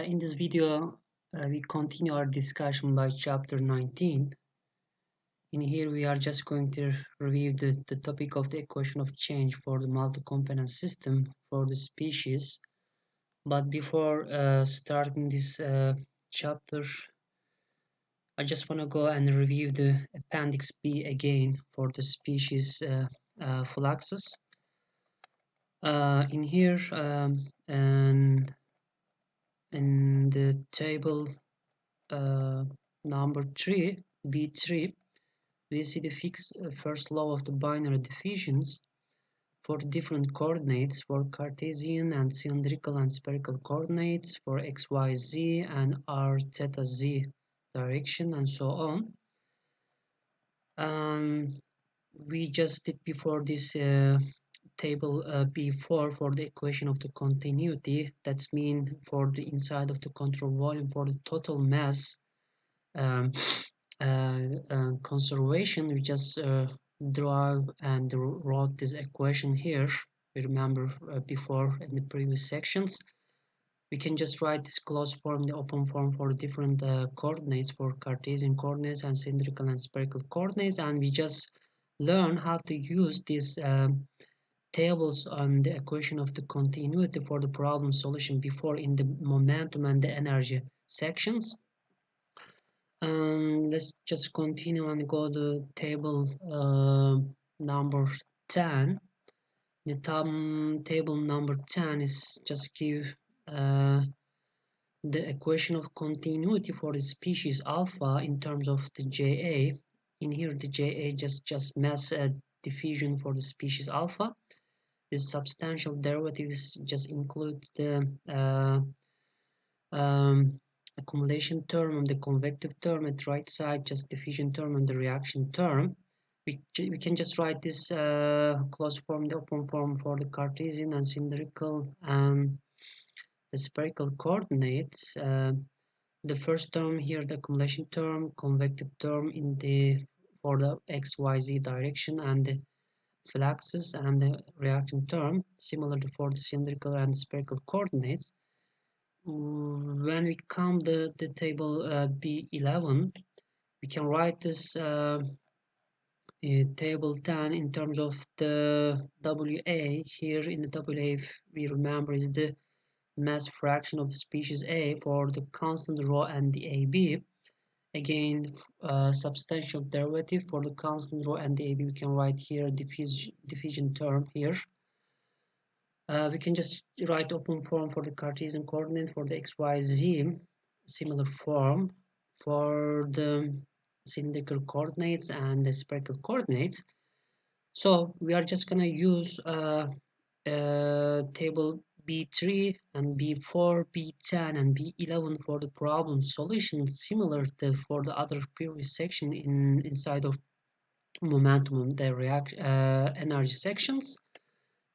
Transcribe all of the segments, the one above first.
In this video, we continue our discussion by chapter 19. In here, we are just going to review the topic of the equation of change for the multi-component system for the species. But before starting this chapter, I just want to go and review the Appendix B again for the species fluxes. In here, and in the table number 3, B3, we see the fixed first law of the binary divisions for the different coordinates for Cartesian and cylindrical and spherical coordinates for x, y, z and r, theta, z direction and so on. We just did before this table B4 for the equation of the continuity. That's mean for the inside of the control volume for the total mass conservation. We just draw and wrote this equation here. We remember before in the previous sections. We can just write this closed form, the open form for different coordinates for Cartesian coordinates and cylindrical and spherical coordinates, and we just learn how to use these tables on the equation of the continuity for the problem solution before in the momentum and the energy sections. Let's just continue and go to table number 10. The table number 10 is just give the equation of continuity for the species alpha in terms of the JA. In here, the JA just mass diffusion for the species alpha. This substantial derivatives just include the accumulation term and the convective term at right side, just diffusion term and the reaction term. We can just write this closed form, the open form for the Cartesian and cylindrical and the spherical coordinates. The first term here, the accumulation term, convective term in the for the x, y, z direction, and the fluxes and the reaction term, similar to for the cylindrical and spherical coordinates. When we come the table B11, we can write this table 10 in terms of the WA. Here in the WA, we remember is the mass fraction of the species A for the constant rho and the AB. Again, substantial derivative for the constant rho and the AB. We can write here diffusion term here. We can just write open form for the Cartesian coordinate for the x, y, z, similar form for the cylindrical coordinates and the spherical coordinates. So we are just gonna use table B3 and B4, B10 and B11 for the problem solution, similar to for the other previous section inside of momentum and the energy sections.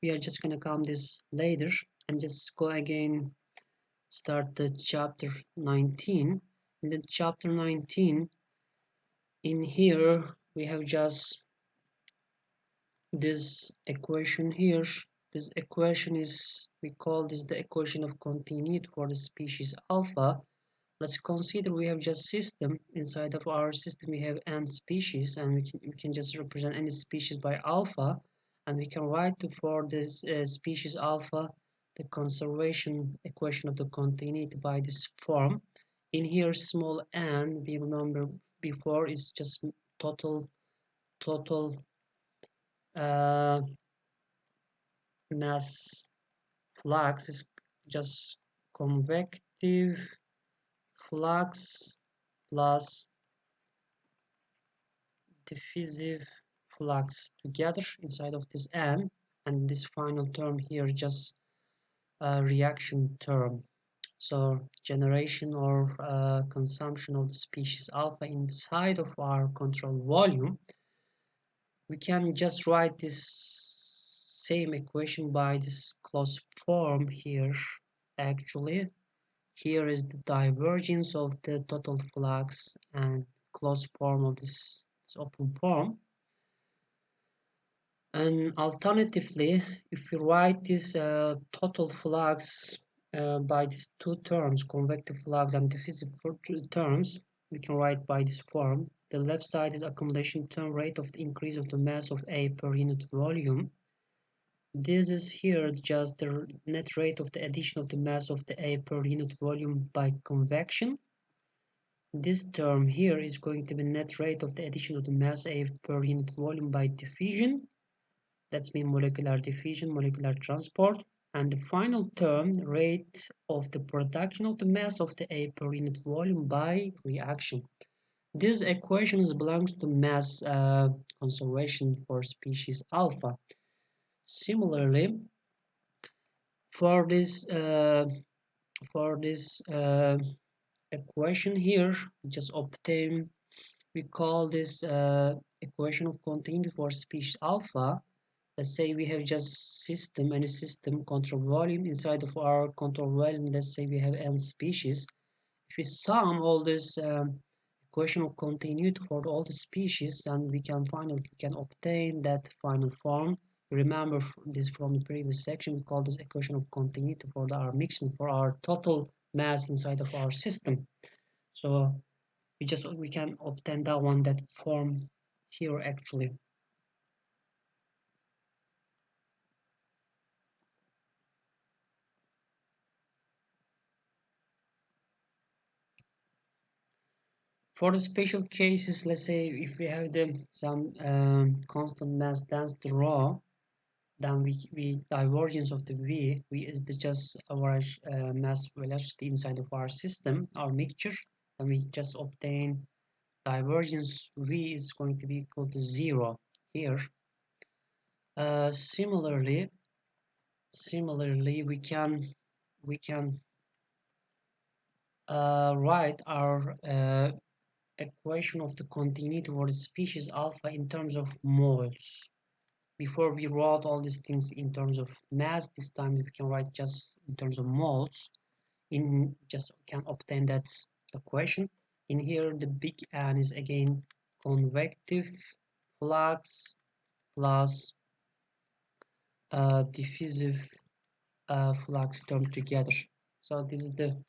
We are just gonna come this later and just go again, start the chapter 19. In the chapter 19, in here we have just this equation here. This equation is, we call this the equation of continuity for the species alpha. Let's consider we have just system. Inside of our system we have n species, and we can just represent any species by alpha, and we can write for this species alpha the conservation equation of the continuity by this form. In here small n, we remember before, is just total mass flux is just convective flux plus diffusive flux together inside of this n, and this final term here just a reaction term. So generation or consumption of the species alpha inside of our control volume. We can just write this same equation by this closed form here. Actually, here is the divergence of the total flux and closed form of this open form. And alternatively, if we write this total flux by these two terms, convective flux and diffusive terms, we can write by this form. The left side is accumulation term, rate of the increase of the mass of A per unit volume. This is here just the net rate of the addition of the mass of the A per unit volume by convection. This term here is going to be net rate of the addition of the mass A per unit volume by diffusion. That's mean molecular diffusion, molecular transport. And the final term, rate of the production of the mass of the A per unit volume by reaction. This equation belongs to mass conservation for species alpha. Similarly, for this equation here, just obtain, we call this equation of continuity for species alpha. Let's say we have just system, any system control volume. Inside of our control volume, let's say we have n species. If we sum all this equation of continuity for all the species, and we can obtain that final form. Remember this from the previous section. We call this equation of continuity for our mixture, for our total mass inside of our system. So we can obtain that form here actually. For the special cases, let's say if we have some constant mass density rho, then we divergence of the v is just average mass velocity inside of our system, our mixture, and we just obtain divergence v is going to be equal to 0 here. Similarly, we can write our equation of the continuity for the species alpha in terms of moles. Before we wrote all these things in terms of mass, this time we can write just in terms of moles. Just can obtain that equation. In here, the big N is again convective flux plus diffusive flux term together. So this is the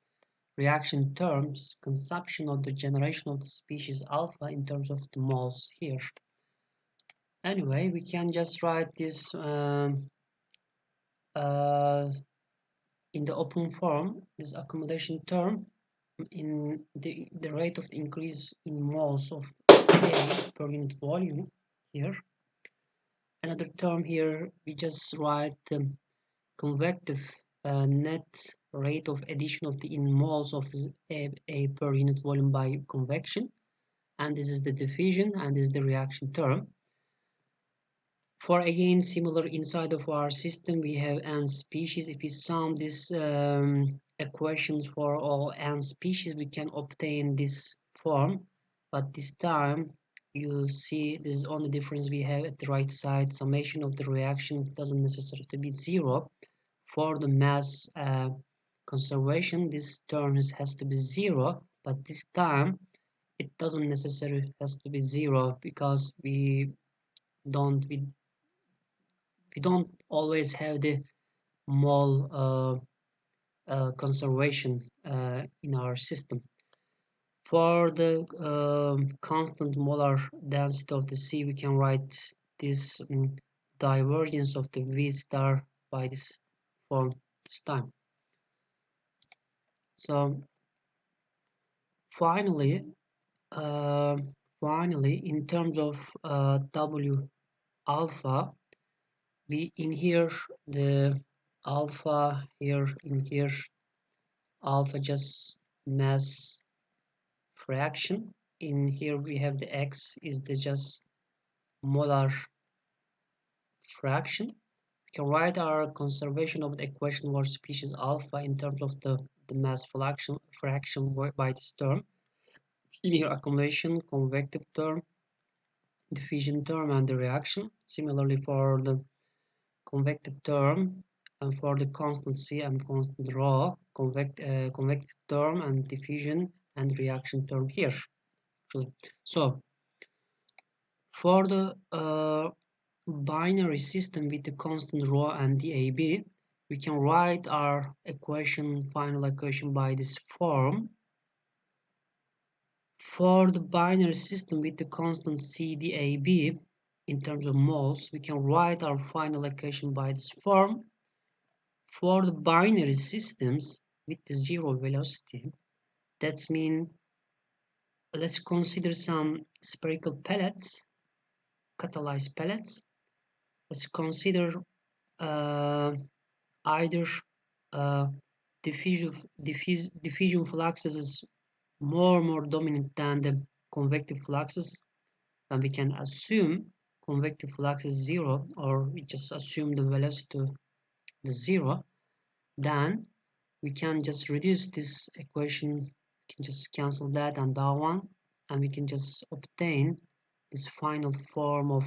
reaction terms, consumption of the generation of the species alpha in terms of the moles here. Anyway, we can just write this in the open form, this accumulation term in the rate of the increase in moles of A per unit volume here. Another term here, we just write the convective net rate of addition of the in moles of A per unit volume by convection, and this is the diffusion, and this is the reaction term. For again similar inside of our system, we have n species. If we sum these equations for all n species, we can obtain this form. But this time, you see, this is the only difference we have at the right side. Summation of the reaction doesn't necessarily to be 0. For the mass conservation, this term has to be 0. But this time, it doesn't necessarily has to be 0 because we don't always have the mole conservation in our system. For the constant molar density of the C, we can write this divergence of the V star by this form this time. So finally, in terms of W alpha, we in here the alpha here in here alpha just mass fraction. In here we have the x is the just molar fraction. We can write our conservation of the equation for species alpha in terms of the mass fraction by this term. In here accumulation, convective term, diffusion term, and the reaction. Similarly for the convective term, and for the constant C and constant rho, convective term and diffusion and reaction term here. Actually. So for the binary system with the constant rho and DAB, we can write our final equation by this form. For the binary system with the constant CDAB in terms of moles, we can write our final equation by this form. For the binary systems with the zero velocity, that means let's consider some spherical pellets, catalyzed pellets. Let's consider either uh, diffusion fluxes is more dominant than the convective fluxes, then we can assume convective flux is zero, or we just assume the velocity to the zero. Then we can just reduce this equation, we can just cancel that and that one, and we can just obtain this final form of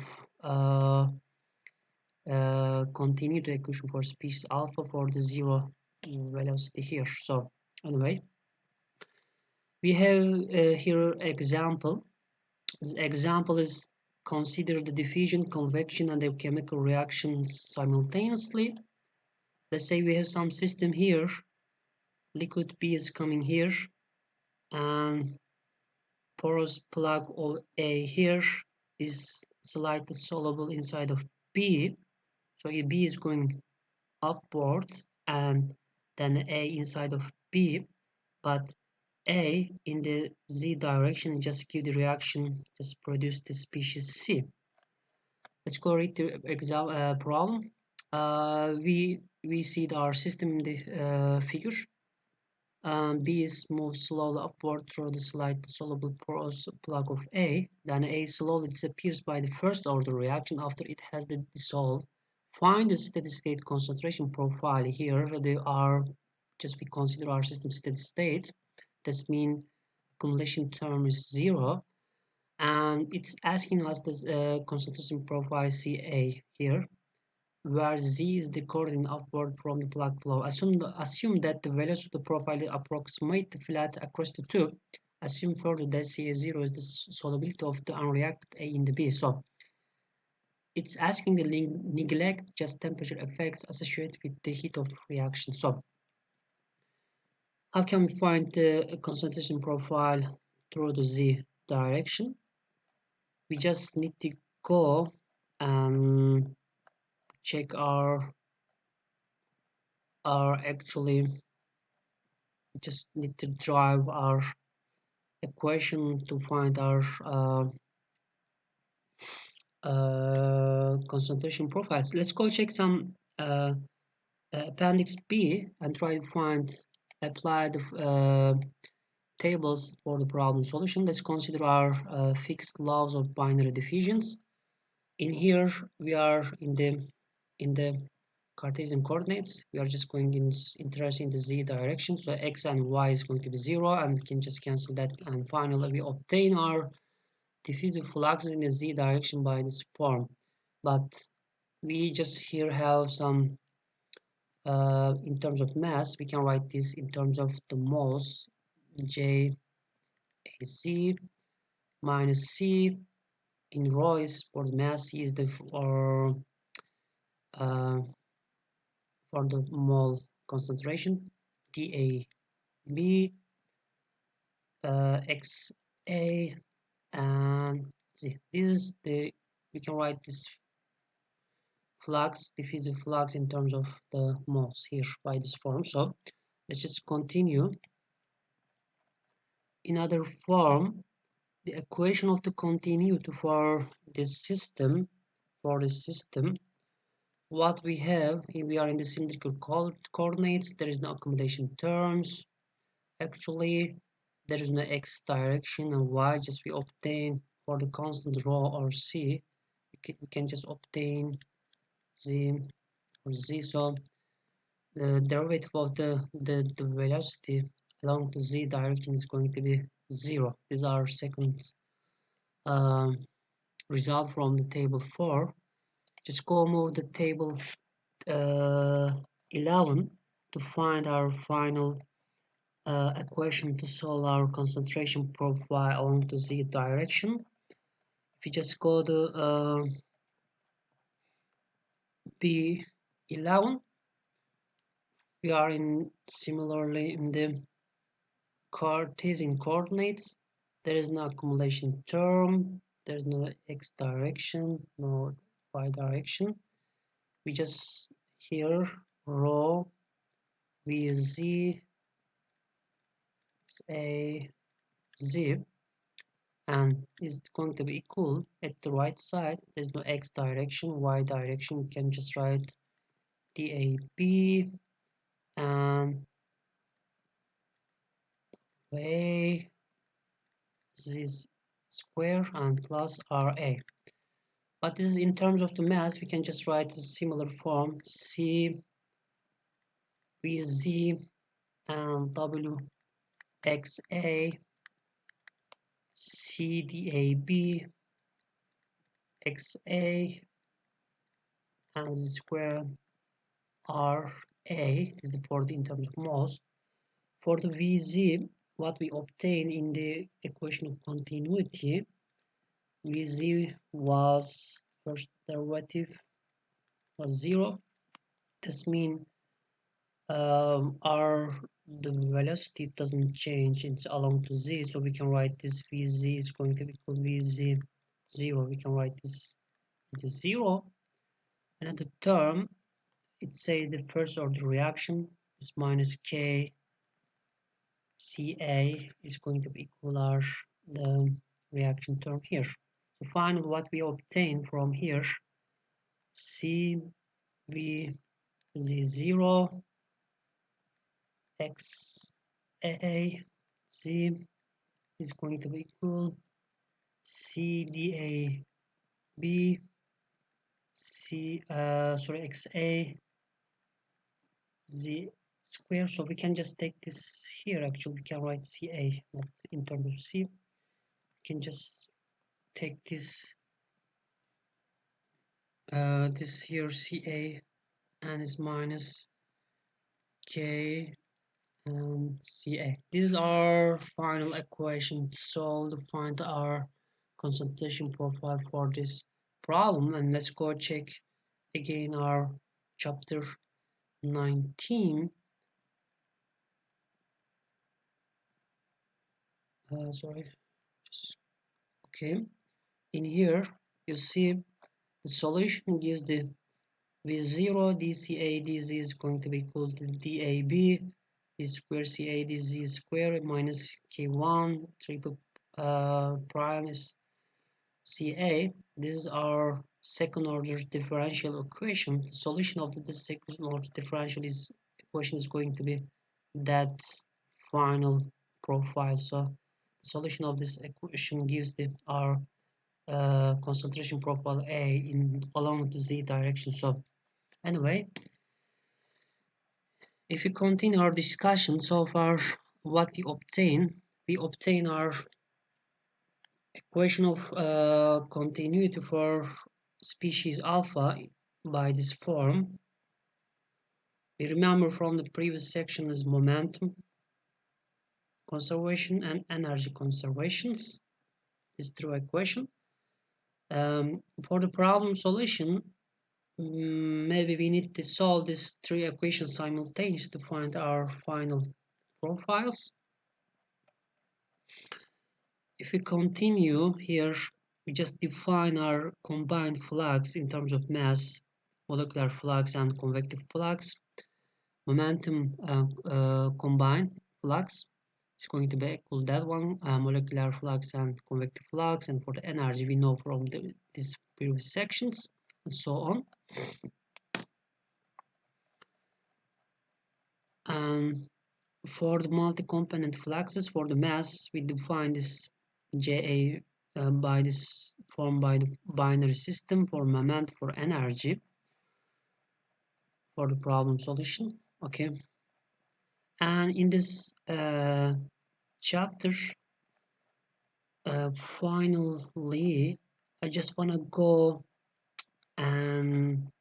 continuity equation for species alpha for the zero velocity here. So anyway, we have here example. This example is consider the diffusion, convection, and the chemical reactions simultaneously. Let's say we have some system here, liquid B is coming here, and porous plug of A here is slightly soluble inside of B. So B is going upwards and then A inside of B, but A in the Z direction just give the reaction, just produce the species C. Let's go read the problem. We see our system in the figure. B is moved slowly upward through the slight soluble porous plug of A. Then A slowly disappears by the first order reaction after it has dissolved. Find the steady state concentration profile. Here they are just we consider our system steady state. That means accumulation term is zero, and it's asking us the concentration profile CA here, where Z is the coordinate upward from the plug flow. Assume that the velocity profile approximate flat across the tube. Assume further that CA0 is the solubility of the unreacted A in the B. So it's asking the neglect just temperature effects associated with the heat of reaction. So how can we find the concentration profile through the Z direction? We just need to go and check our actually just need to drive our equation to find our concentration profiles. Let's go check some appendix B and try to apply the tables for the problem solution. Let's consider our fixed laws of binary diffusions. In here we are in the Cartesian coordinates. We are just going interested in the Z direction, so X and Y is going to be 0, and we can just cancel that, and finally we obtain our diffusive fluxes in the Z direction by this form. But we just here have some in terms of mass, we can write this in terms of the moles, J A Z minus C in rho is for the mass, C is the uh, for the mole concentration, DAB, XA, and Z. This is we can write this flux, diffusive flux in terms of the moles here by this form. So let's just continue. In other form, the equation of the continuity for this system, what we have here, we are in the cylindrical coordinates. There is no accommodation terms. Actually, there is no x direction and y. Just we obtain for the constant rho or c. We can just obtain z or z. So the derivative of the velocity along the z direction is going to be 0. These are second result from the table 4. Just go move the table 11 to find our final equation to solve our concentration profile along the z direction. If you just go to B11, We are in similarly in the Cartesian coordinates. There is no accumulation term. There's no x direction, no y direction. We just here rho v z a z, and is going to be equal at the right side. There's no x direction, y direction. We can just write dab and a z square and plus ra. But this is in terms of the mass. We can just write a similar form: c vz and w xa cdab xa and z square ra. This is for the in terms of moles. For the Vz, what we obtain in the equation of continuity, Vz was first derivative was 0. This means our the velocity doesn't change, it's along to z, so we can write this Vz is going to be equal Vz 0. We can write this as 0. Another term, it says the first order reaction is minus k Ca is going to be equal our the reaction term here. So finally what we obtain from here, CVZ0 XAZ is going to be equal CDAB XA Z square. So we can just take this here. Actually we can write CA, not in terms of C. We can just take this this here CA and is minus K and CA. This is our final equation solved to find our concentration profile for this problem. And let's go check again our chapter 19. Sorry, just okay. In here you see the solution gives the V0 dCA dz is going to be equal to dAB d square Ca dz square minus K1 triple prime is Ca. This is our second order differential equation. The solution of this second order differential equation is going to be that final profile. So the solution of this equation gives our concentration profile A in along the z direction. So anyway, if we continue our discussion so far, what we obtain our equation of continuity for species alpha by this form. We remember from the previous section is momentum conservation and energy conservations. This true equation. For the problem solution, maybe we need to solve these three equations simultaneously to find our final profiles. If we continue here, we just define our combined flux in terms of mass, molecular flux and convective flux. Momentum combined flux is going to be equal to that one, molecular flux and convective flux, and for the energy we know from these previous sections and so on. And for the multi-component fluxes, for the mass, we define this Ja by this form by the binary system for moment for energy for the problem solution. Okay, and in this chapter, finally, I just want to go and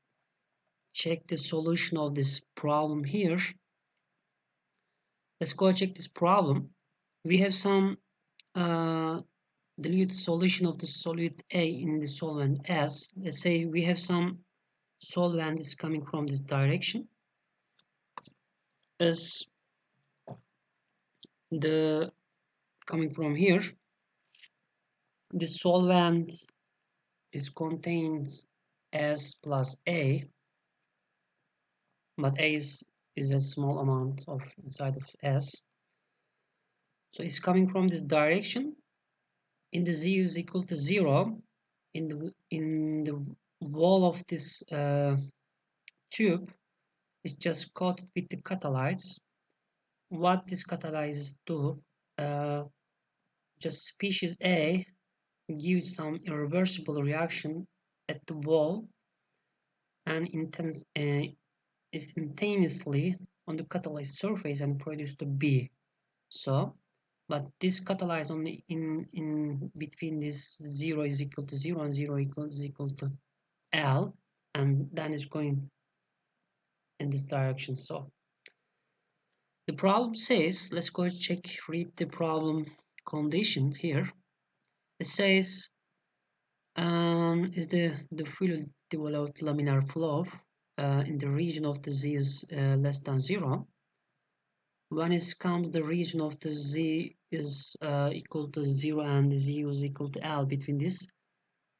check the solution of this problem here. Let's go check this problem. We have some dilute solution of the solute A in the solvent S. Let's say we have some solvent is coming from this direction. is the coming from here. This solvent is contains S plus A, but A is a small amount of inside of S. So it's coming from this direction. In the Z is equal to 0. In the wall of this tube is just coated with the catalytes. What this catalytes do, just species A gives some irreversible reaction at the wall and instantaneously on the catalyzed surface and produce the B. So, but this catalyze only in between this 0 is equal to 0 and 0 is equal to L, and then it's going in this direction. So the problem says, let's go check, read the problem condition here. It says is the fluid developed laminar flow in the region of the Z is less than 0. When it comes the region of the Z is equal to 0 and Z is equal to L, between this,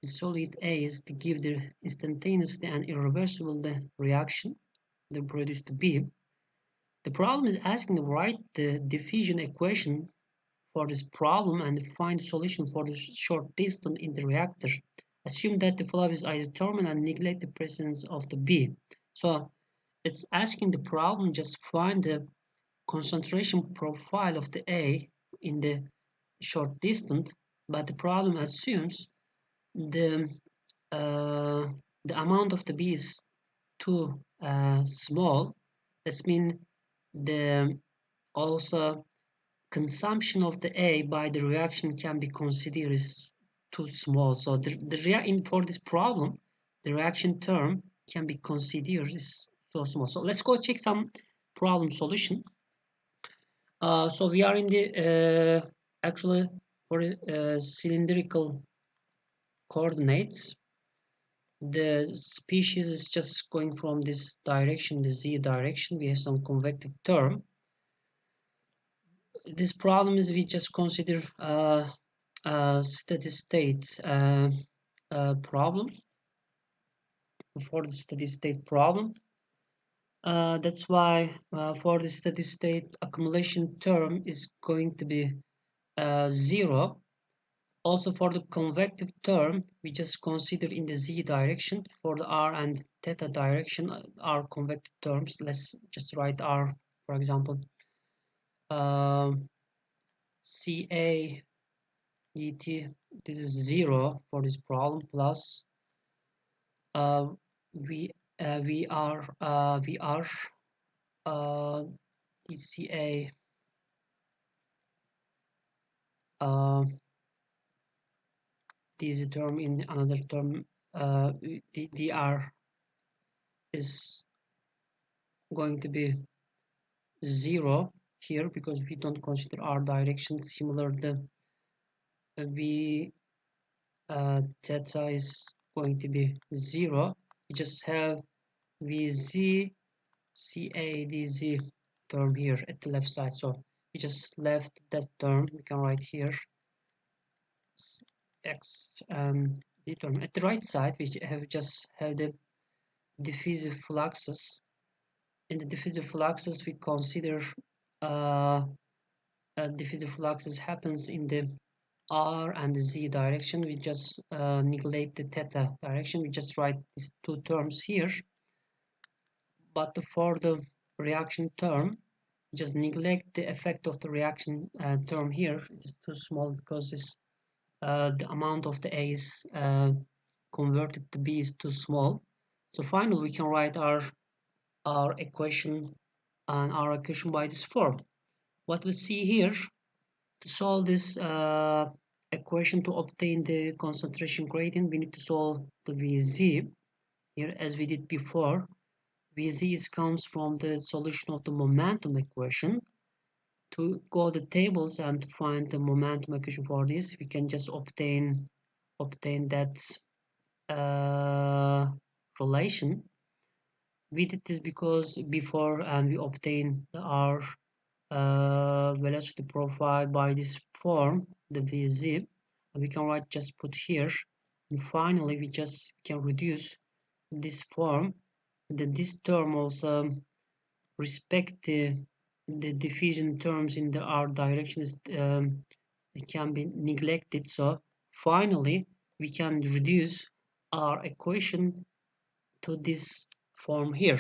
the solid A is to give the instantaneously and irreversible the reaction that produce the B. The problem is asking to write the diffusion equation for this problem and find solution for the short distance in the reactor. Assume that the flow is indeterminate and neglect the presence of the B. So it's asking the problem just find the concentration profile of the A in the short distance, but the problem assumes the uh, the amount of the B is too small. That means the also consumption of the A by the reaction can be considered as too small. So for this problem, the reaction term can be considered as so small. So let's go check some problem solution. So we are in the actually for cylindrical coordinates. The species is just going from this direction, the Z direction. We have some convective term. This problem is we just consider steady state problem for the steady state problem. That's why for the steady state accumulation term is going to be 0. Also for the convective term, we just consider in the Z direction. For the R and theta direction are convective terms. Let's just write R, for example, CA dt, this is 0 for this problem, plus v VR dCA this term in another term, dr is going to be 0 here because we don't consider R direction. Similar, the v theta is going to be 0. We just have vz CADZ term here at the left side. So we just left that term. We can write here X and D term. At the right side, we just have the diffusive fluxes. In the diffusive fluxes, we consider diffusive fluxes happens in the R and the Z direction. We just neglect the theta direction. We just write these two terms here. But for the reaction term, just neglect the effect of the reaction term here. It's too small because the amount of the A is converted to B is too small. So finally, we can write our equation and our equation by this form. What we see here, to solve this equation to obtain the concentration gradient, we need to solve the Vz here as we did before. Vz comes from the solution of the momentum equation. To go the tables and to find the momentum equation for this, we can just obtain that relation. We did this because before and we obtained our velocity profile by this form, the VZ. We can write just put here, and finally we just can reduce this form. Then this term also respect the diffusion terms in the r directions can be neglected. So finally we can reduce our equation to this form here.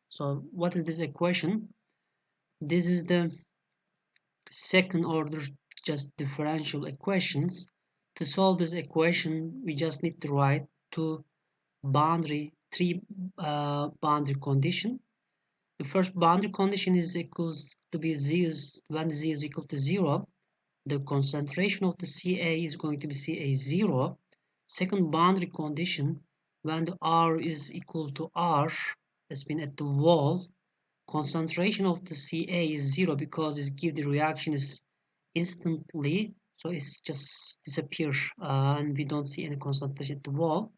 So what is this equation? This is the second order just differential equations. To solve this equation, we just need to write three boundary condition. The first boundary condition is equals to be z is when z is equal to 0. The concentration of the Ca is going to be Ca0. Second boundary condition, when the R is equal to R, that's been at the wall, concentration of the Ca is 0 because it gives the reaction is instantly, so it's just disappear and we don't see any concentration at the wall.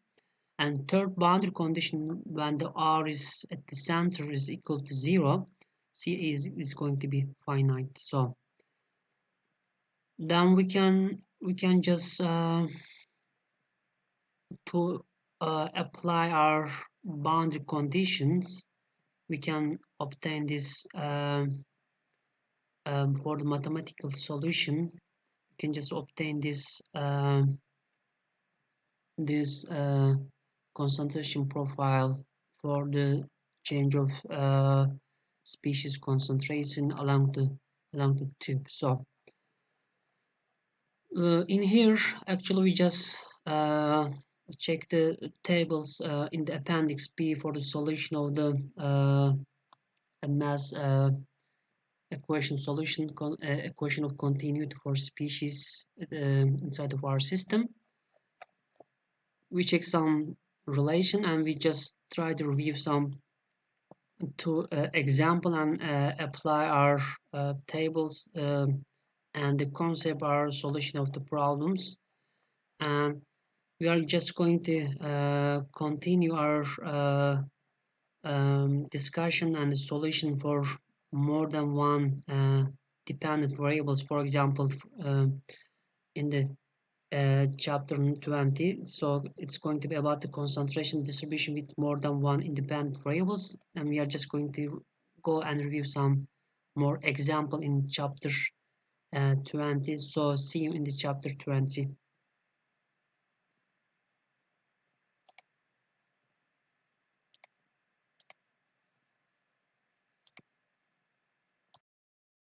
And third boundary condition, when the R is at the center is equal to 0, Ca is going to be finite. So then we can just to apply our boundary conditions, we can obtain this for the mathematical solution. We can just obtain this concentration profile for the change of species concentration along the tube. So in here, actually, we just check the tables in the appendix B for the solution of the mass equation solution, equation of continuity for species inside of our system. We check some relation and we just try to review some example and apply our tables and the concept our solution of the problems. And we are just going to continue our discussion and solution for more than one dependent variables. For example, in the chapter 20, so it's going to be about the concentration distribution with more than one independent variables, and we are just going to go and review some more example in chapter 20. So see you in the chapter 20.